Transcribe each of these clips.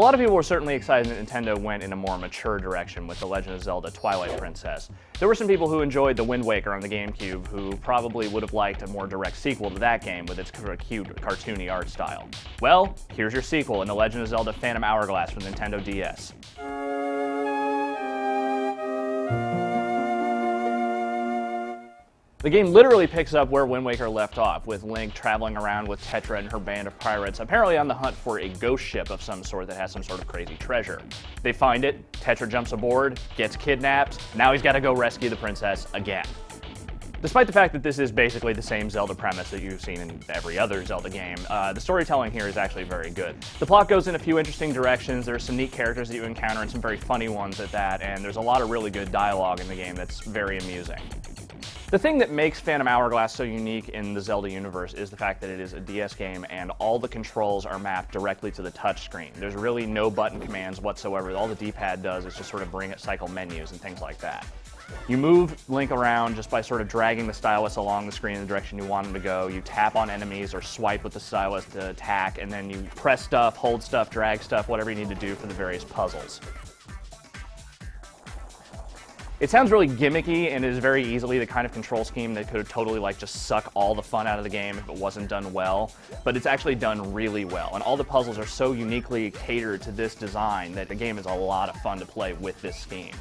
lot of people were certainly excited that Nintendo went in a more mature direction with The Legend of Zelda Twilight Princess. There were some people who enjoyed The Wind Waker on the GameCube who probably would have liked a more direct sequel to that game with its cute, cartoony art style. Well, here's your sequel in The Legend of Zelda Phantom Hourglass for the Nintendo DS. The game literally picks up where Wind Waker left off, with Link traveling around with Tetra and her band of pirates, apparently on the hunt for a ghost ship of some sort that has some sort of crazy treasure. They find it, Tetra jumps aboard, gets kidnapped, now he's got to go rescue the princess again. Despite the fact that this is basically the same Zelda premise that you've seen in every other Zelda game, the storytelling here is actually very good. The plot goes in a few interesting directions, there's some neat characters that you encounter and some very funny ones at that, and there's a lot of really good dialogue in the game that's very amusing. The thing that makes Phantom Hourglass so unique in the Zelda universe is the fact that it is a DS game and all the controls are mapped directly to the touchscreen. There's really no button commands whatsoever. All the D-pad does is just sort of cycle menus and things like that. You move Link around just by sort of dragging the stylus along the screen in the direction you want him to go. You tap on enemies or swipe with the stylus to attack, and then you press stuff, hold stuff, drag stuff, whatever you need to do for the various puzzles. It sounds really gimmicky and is very easily the kind of control scheme that could totally just suck all the fun out of the game if it wasn't done well, but it's actually done really well, and all the puzzles are so uniquely catered to this design that the game is a lot of fun to play with this scheme.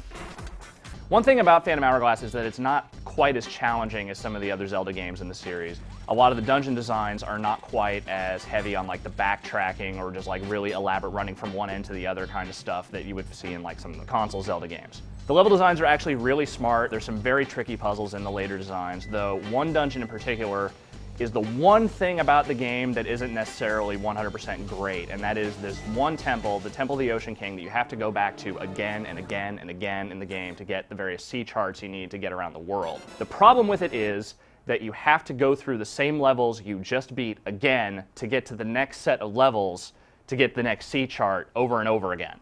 One thing about Phantom Hourglass is that it's not quite as challenging as some of the other Zelda games in the series. A lot of the dungeon designs are not quite as heavy on the backtracking or just really elaborate running from one end to the other kind of stuff that you would see in some of the console Zelda games. The level designs are actually really smart. There's some very tricky puzzles in the later designs, though one dungeon in particular is the one thing about the game that isn't necessarily 100% great, and that is this one temple, the Temple of the Ocean King, that you have to go back to again and again and again in the game to get the various sea charts you need to get around the world. The problem with it is that you have to go through the same levels you just beat again to get to the next set of levels to get the next sea chart over and over again.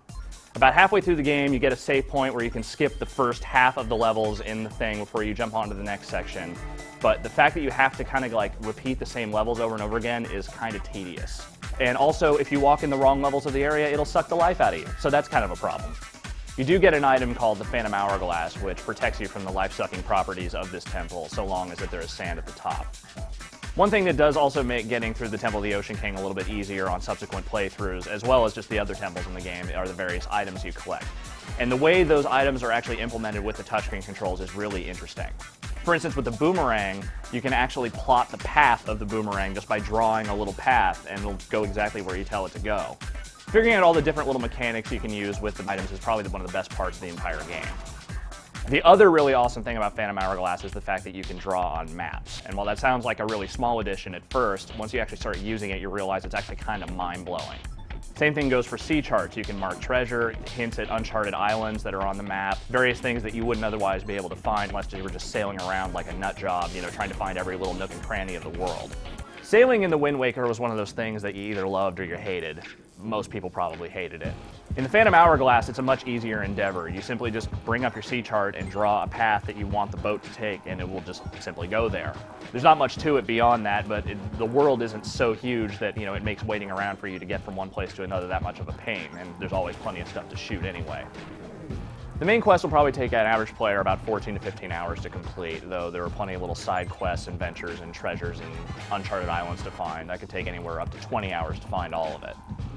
About halfway through the game, you get a save point where you can skip the first half of the levels in the thing before you jump onto the next section. But the fact that you have to kind of repeat the same levels over and over again is kind of tedious. And also, if you walk in the wrong levels of the area, it'll suck the life out of you. So that's kind of a problem. You do get an item called the Phantom Hourglass, which protects you from the life-sucking properties of this temple, so long as that there is sand at the top. One thing that does also make getting through the Temple of the Ocean King a little bit easier on subsequent playthroughs, as well as just the other temples in the game, are the various items you collect. And the way those items are actually implemented with the touchscreen controls is really interesting. For instance, with the boomerang, you can actually plot the path of the boomerang just by drawing a little path, and it'll go exactly where you tell it to go. Figuring out all the different little mechanics you can use with the items is probably one of the best parts of the entire game. The other really awesome thing about Phantom Hourglass is the fact that you can draw on maps. And while that sounds like a really small addition at first, once you actually start using it, you realize it's actually kind of mind-blowing. Same thing goes for sea charts. You can mark treasure, hints at uncharted islands that are on the map, various things that you wouldn't otherwise be able to find unless you were just sailing around like a nut job, trying to find every little nook and cranny of the world. Sailing in the Wind Waker was one of those things that you either loved or you hated. Most people probably hated it. In the Phantom Hourglass, it's a much easier endeavor. You simply just bring up your sea chart and draw a path that you want the boat to take, and it will just simply go there. There's not much to it beyond that, but the world isn't so huge that it makes waiting around for you to get from one place to another that much of a pain, and there's always plenty of stuff to shoot anyway. The main quest will probably take an average player about 14 to 15 hours to complete, though there are plenty of little side quests and ventures and treasures and uncharted islands to find. That could take anywhere up to 20 hours to find all of it.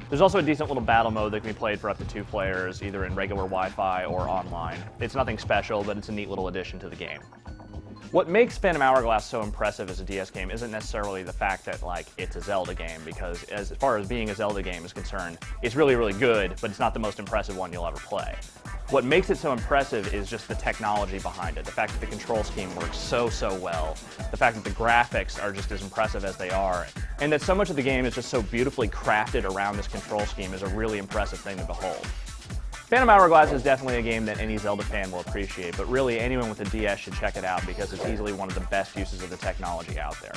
There's also a decent little battle mode that can be played for up to 2 players, either in regular Wi-Fi or online. It's nothing special, but it's a neat little addition to the game. What makes Phantom Hourglass so impressive as a DS game isn't necessarily the fact that it's a Zelda game, because as far as being a Zelda game is concerned, it's really, really good, but it's not the most impressive one you'll ever play. What makes it so impressive is just the technology behind it, the fact that the control scheme works so well, the fact that the graphics are just as impressive as they are, and that so much of the game is just so beautifully crafted around this control scheme is a really impressive thing to behold. Phantom Hourglass is definitely a game that any Zelda fan will appreciate, but really anyone with a DS should check it out because it's easily one of the best uses of the technology out there.